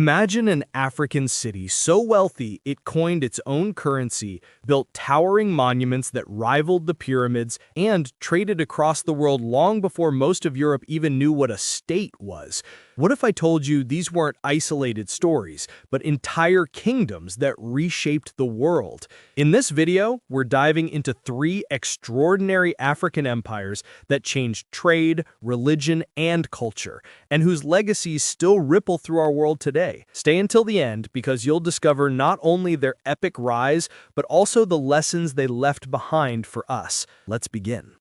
Imagine an African city so wealthy it coined its own currency, built towering monuments that rivaled the pyramids, and traded across the world long before most of Europe even knew what a state was. What if I told you these weren't isolated stories, but entire kingdoms that reshaped the world? In this video, we're diving into 3 extraordinary African empires that changed trade, religion, and culture, and whose legacies still ripple through our world today. Stay until the end because you'll discover not only their epic rise, but also the lessons they left behind for us. Let's begin.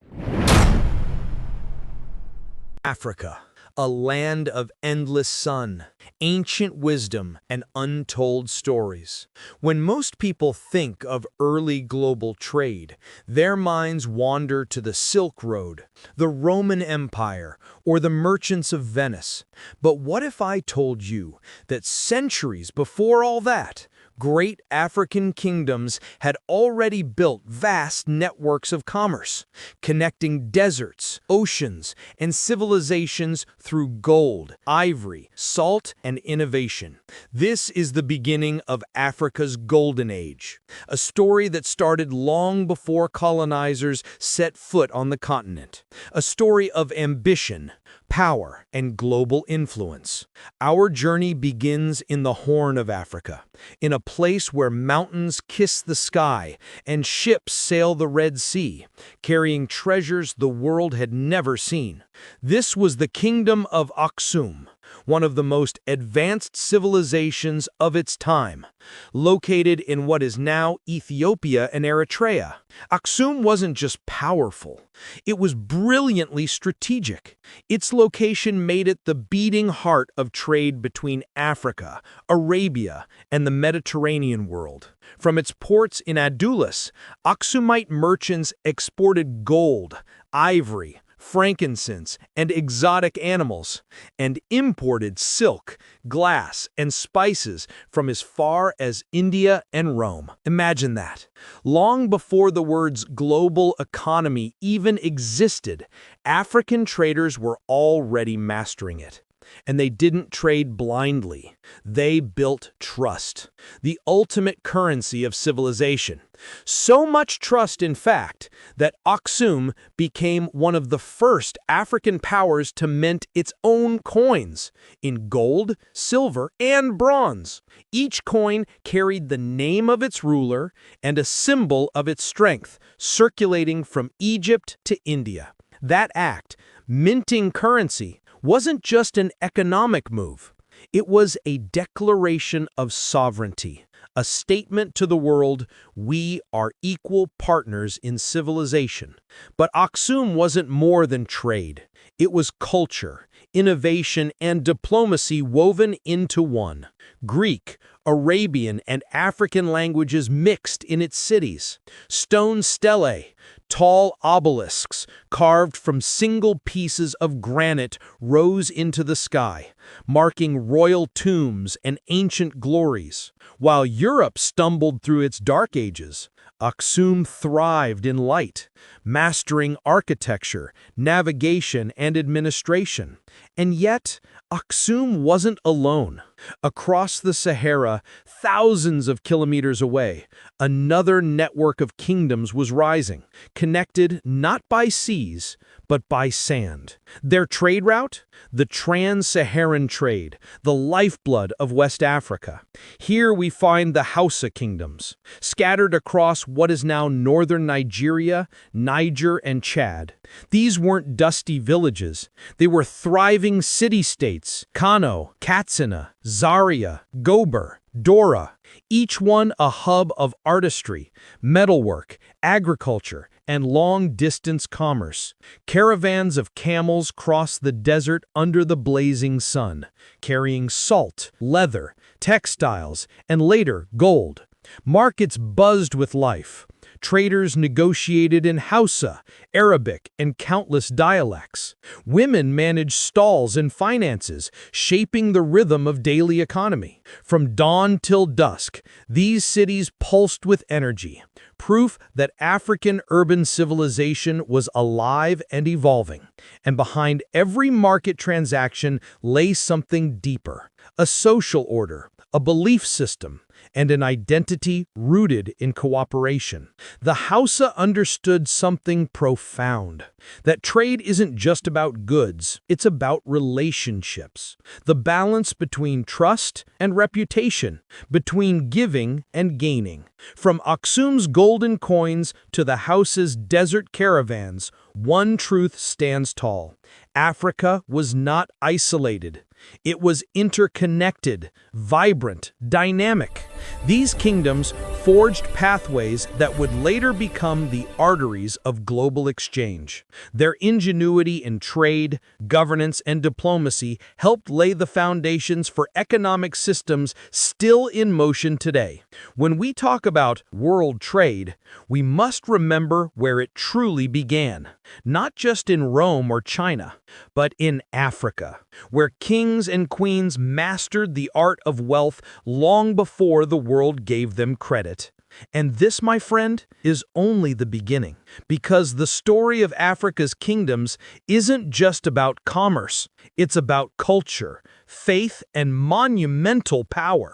Africa. A land of endless sun, ancient wisdom, and untold stories. When most people think of early global trade, their minds wander to the Silk Road, the Roman Empire, or the merchants of Venice. But what if I told you that centuries before all that, great African kingdoms had already built vast networks of commerce, connecting deserts, oceans, and civilizations through gold, ivory, salt, and innovation. This is the beginning of Africa's Golden Age, a story that started long before colonizers set foot on the continent, a story of ambition, power, and global influence. Our journey begins in the Horn of Africa, in a place where mountains kiss the sky and ships sail the Red Sea, carrying treasures the world had never seen. This was the Kingdom of Aksum, one of the most advanced civilizations of its time, located in what is now Ethiopia and Eritrea. Aksum wasn't just powerful, it was brilliantly strategic. Its location made it the beating heart of trade between Africa, Arabia, and the Mediterranean world. From its ports in Adulis, Aksumite merchants exported gold, ivory, frankincense, and exotic animals, and imported silk, glass, and spices from as far as India and Rome. Imagine that. Long before the words global economy even existed, African traders were already mastering it. And they didn't trade blindly. They built trust, the ultimate currency of civilization. So much trust, in fact, that Aksum became one of the first African powers to mint its own coins in gold, silver, and bronze. Each coin carried the name of its ruler and a symbol of its strength, circulating from Egypt to India. That act, minting currency, wasn't just an economic move. It was a declaration of sovereignty, a statement to the world, we are equal partners in civilization. But Aksum wasn't more than trade. It was culture, innovation, and diplomacy woven into one. Greek, Arabian, and African languages mixed in its cities. Stone stelae, tall obelisks carved from single pieces of granite rose into the sky, marking royal tombs and ancient glories. While Europe stumbled through its dark ages, Aksum thrived in light, mastering architecture, navigation, and administration. And yet, Aksum wasn't alone. Across the Sahara, thousands of kilometers away, another network of kingdoms was rising, connected not by seas, but by sand. Their trade route? The trans-Saharan trade, the lifeblood of West Africa. Here we find the Hausa Kingdoms, scattered across what is now northern Nigeria, Niger, and Chad. These weren't dusty villages. They were thriving city-states: Kano, Katsina, Zaria, Gober, Dora, each one a hub of artistry, metalwork, agriculture, and long-distance commerce. Caravans of camels crossed the desert under the blazing sun, carrying salt, leather, textiles, and later gold. Markets buzzed with life. Traders negotiated in Hausa, Arabic, and countless dialects. Women managed stalls and finances, shaping the rhythm of daily economy. From dawn till dusk, these cities pulsed with energy, proof that African urban civilization was alive and evolving. And behind every market transaction lay something deeper, a social order, a belief system, and an identity rooted in cooperation. The Hausa understood something profound, that trade isn't just about goods, it's about relationships. The balance between trust and reputation, between giving and gaining. From Aksum's golden coins to the Hausa's desert caravans, one truth stands tall. Africa was not isolated. It was interconnected, vibrant, dynamic. These kingdoms forged pathways that would later become the arteries of global exchange. Their ingenuity in trade, governance, and diplomacy helped lay the foundations for economic systems still in motion today. When we talk about world trade, we must remember where it truly began. Not just in Rome or China, but in Africa, where kings and queens mastered the art of wealth long before the world gave them credit. And this, my friend, is only the beginning, because the story of Africa's kingdoms isn't just about commerce, it's about culture, faith, and monumental power.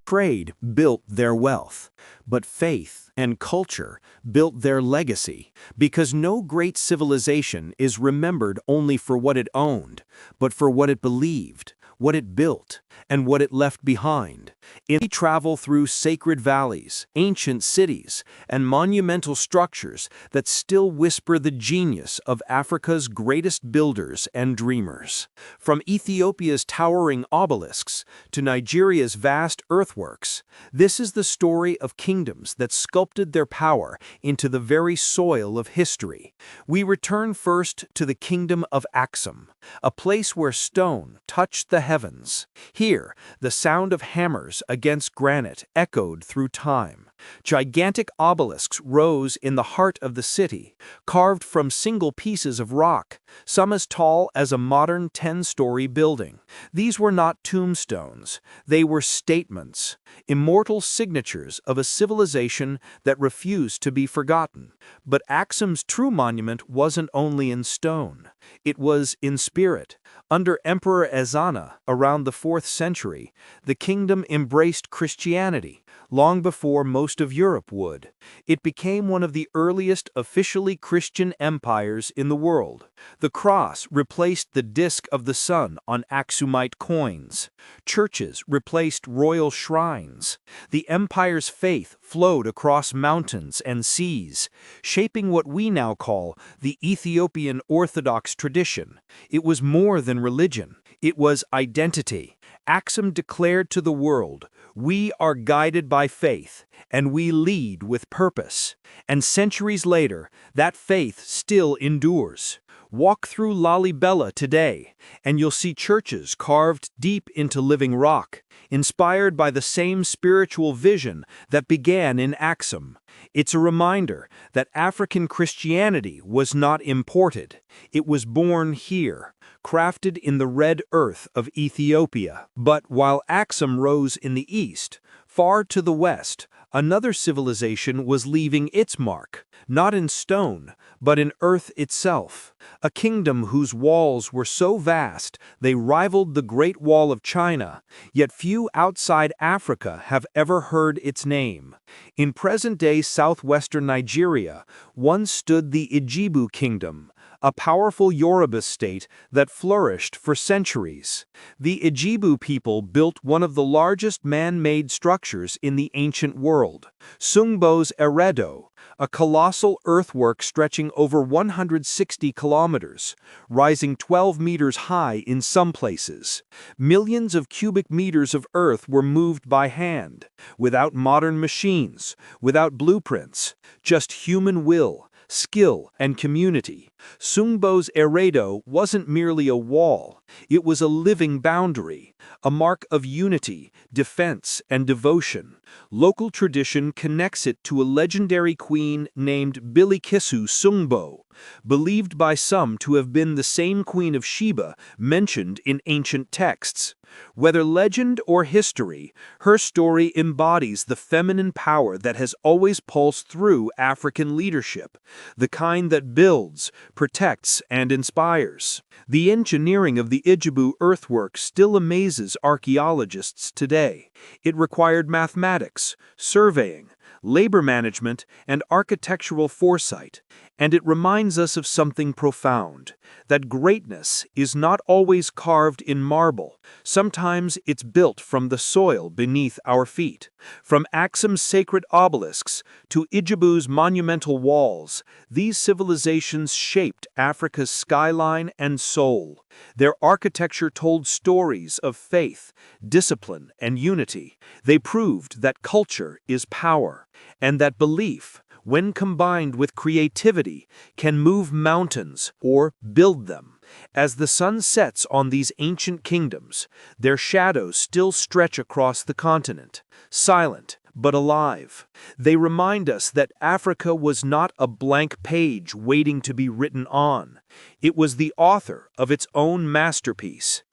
Trade built their wealth, but faith and culture built their legacy, because no great civilization is remembered only for what it owned, but for what it believed, what it built, and what it left behind. We travel through sacred valleys, ancient cities, and monumental structures that still whisper the genius of Africa's greatest builders and dreamers. From Ethiopia's towering obelisks to Nigeria's vast earthworks, this is the story of kingdoms that sculpted their power into the very soil of history. We return first to the Kingdom of Aksum, a place where stone touched the heavens. Here, the sound of hammers against granite echoed through time. Gigantic obelisks rose in the heart of the city, carved from single pieces of rock, some as tall as a modern 10-story building. These were not tombstones, they were statements, immortal signatures of a civilization that refused to be forgotten. But Aksum's true monument wasn't only in stone, it was in spirit. Under Emperor Ezana, around the 4th century, the kingdom embraced Christianity, long before most of Europe would. It became one of the earliest officially Christian empires in the world. The cross replaced the disk of the sun on Aksumite coins. Churches replaced royal shrines. The empire's faith flowed across mountains and seas, shaping what we now call the Ethiopian Orthodox tradition. It was more than religion. It was identity. Aksum declared to the world, "We are guided by faith, and we lead with purpose." And centuries later, that faith still endures. Walk through Lalibela today, and you'll see churches carved deep into living rock, inspired by the same spiritual vision that began in Aksum. It's a reminder that African Christianity was not imported. It was born here, crafted in the red earth of Ethiopia. But while Aksum rose in the east, far to the west, another civilization was leaving its mark, not in stone, but in earth itself. A kingdom whose walls were so vast they rivaled the Great Wall of China, yet few outside Africa have ever heard its name. In present-day southwestern Nigeria, once stood the Ijebu kingdom, a powerful Yoruba state that flourished for centuries. The Ijebu people built one of the largest man-made structures in the ancient world, Sungbo's Eredo, a colossal earthwork stretching over 160 kilometers, rising 12 meters high in some places. Millions of cubic meters of earth were moved by hand, without modern machines, without blueprints, just human will, skill, and community. Sungbo's Eredo wasn't merely a wall, it was a living boundary, a mark of unity, defense, and devotion. Local tradition connects it to a legendary queen named Bilikisu Sungbo, believed by some to have been the same Queen of Sheba mentioned in ancient texts. Whether legend or history, her story embodies the feminine power that has always pulsed through African leadership, the kind that builds, protects and inspires. The engineering of the Ijebu earthwork still amazes archaeologists today. It required mathematics, surveying, labor management, and architectural foresight, and it reminds us of something profound, that greatness is not always carved in marble. Sometimes it's built from the soil beneath our feet. From Aksum's sacred obelisks to Ijebu's monumental walls, these civilizations shaped Africa's skyline and soul. Their architecture told stories of faith, discipline, and unity. They proved that culture is power, and that belief, when combined with creativity, can move mountains or build them. As the sun sets on these ancient kingdoms, their shadows still stretch across the continent, silent but alive. They remind us that Africa was not a blank page waiting to be written on. It was the author of its own masterpiece.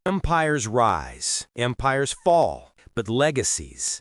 Empires rise, empires fall, but legacies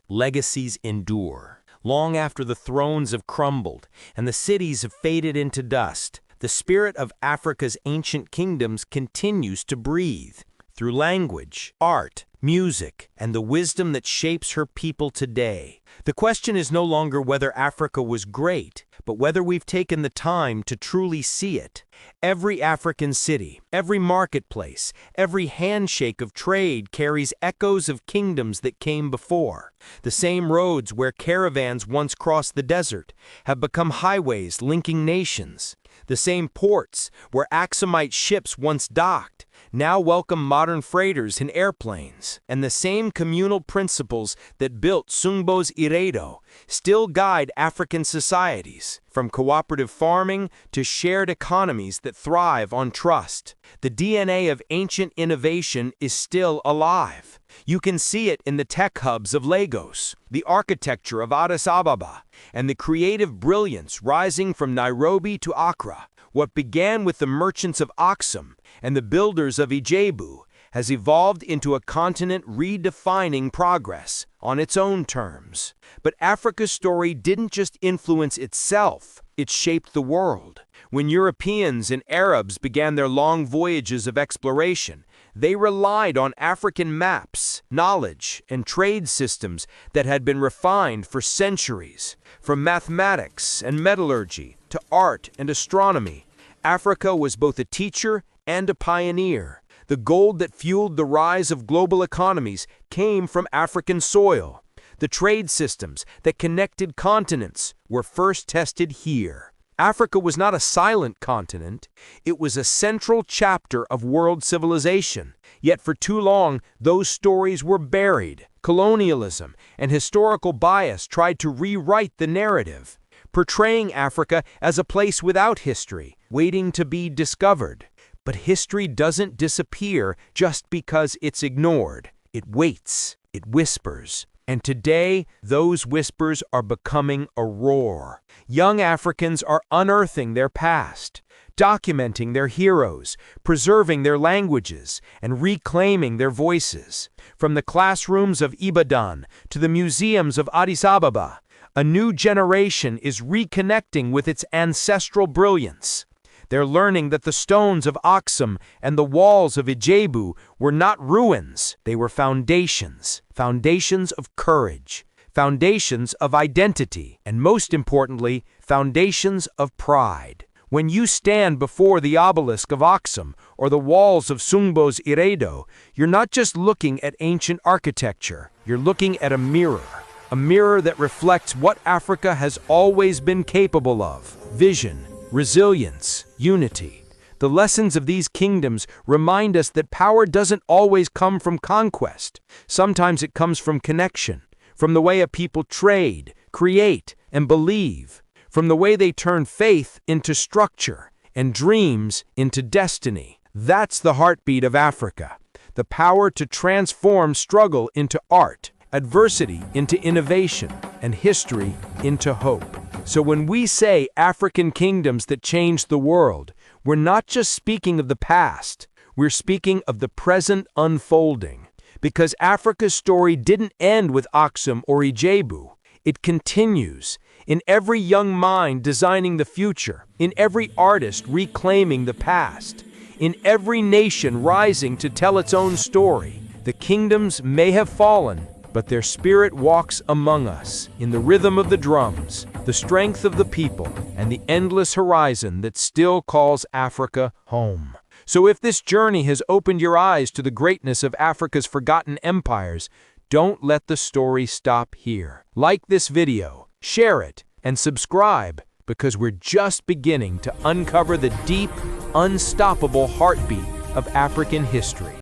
endure. Long after the thrones have crumbled and the cities have faded into dust, the spirit of Africa's ancient kingdoms continues to breathe through language, art, music, and the wisdom that shapes her people today. The question is no longer whether Africa was great, but whether we've taken the time to truly see it. Every African city, every marketplace, every handshake of trade carries echoes of kingdoms that came before. The same roads where caravans once crossed the desert have become highways linking nations. The same ports where Aksumite ships once docked now welcome modern freighters and airplanes. And the same communal principles that built Sungbo's Iredo still guide African societies, from cooperative farming to shared economies that thrive on trust. The DNA of ancient innovation is still alive. You can see it in the tech hubs of Lagos, the architecture of Addis Ababa, and the creative brilliance rising from Nairobi to Accra. What began with the merchants of Aksum and the builders of Ijebu has evolved into a continent redefining progress on its own terms. But Africa's story didn't just influence itself, it shaped the world. When Europeans and Arabs began their long voyages of exploration, they relied on African maps, knowledge, and trade systems that had been refined for centuries. From mathematics and metallurgy to art and astronomy, Africa was both a teacher and a pioneer. The gold that fueled the rise of global economies came from African soil. The trade systems that connected continents were first tested here. Africa was not a silent continent, it was a central chapter of world civilization. Yet for too long, those stories were buried. Colonialism and historical bias tried to rewrite the narrative, portraying Africa as a place without history, waiting to be discovered. But history doesn't disappear just because it's ignored. It waits, it whispers. And today, those whispers are becoming a roar. Young Africans are unearthing their past, documenting their heroes, preserving their languages, and reclaiming their voices. From the classrooms of Ibadan to the museums of Addis Ababa, a new generation is reconnecting with its ancestral brilliance. They're learning that the stones of Aksum and the walls of Ijebu were not ruins, they were foundations. Foundations of courage, foundations of identity, and most importantly, foundations of pride. When you stand before the obelisk of Aksum or the walls of Sungbo's Iredo, you're not just looking at ancient architecture, you're looking at a mirror that reflects what Africa has always been capable of: vision, resilience, unity. The lessons of these kingdoms remind us that power doesn't always come from conquest. Sometimes it comes from connection, from the way a people trade, create, and believe, from the way they turn faith into structure and dreams into destiny. That's the heartbeat of Africa, the power to transform struggle into art, adversity into innovation, and history into hope. So when we say African kingdoms that changed the world, we're not just speaking of the past, we're speaking of the present unfolding. Because Africa's story didn't end with Aksum or Ijebu, it continues. in every young mind designing the future, in every artist reclaiming the past, in every nation rising to tell its own story. The kingdoms may have fallen, but their spirit walks among us, in the rhythm of the drums, the strength of the people, and the endless horizon that still calls Africa home. So if this journey has opened your eyes to the greatness of Africa's forgotten empires, don't let the story stop here. Like this video, share it, and subscribe, because we're just beginning to uncover the deep, unstoppable heartbeat of African history.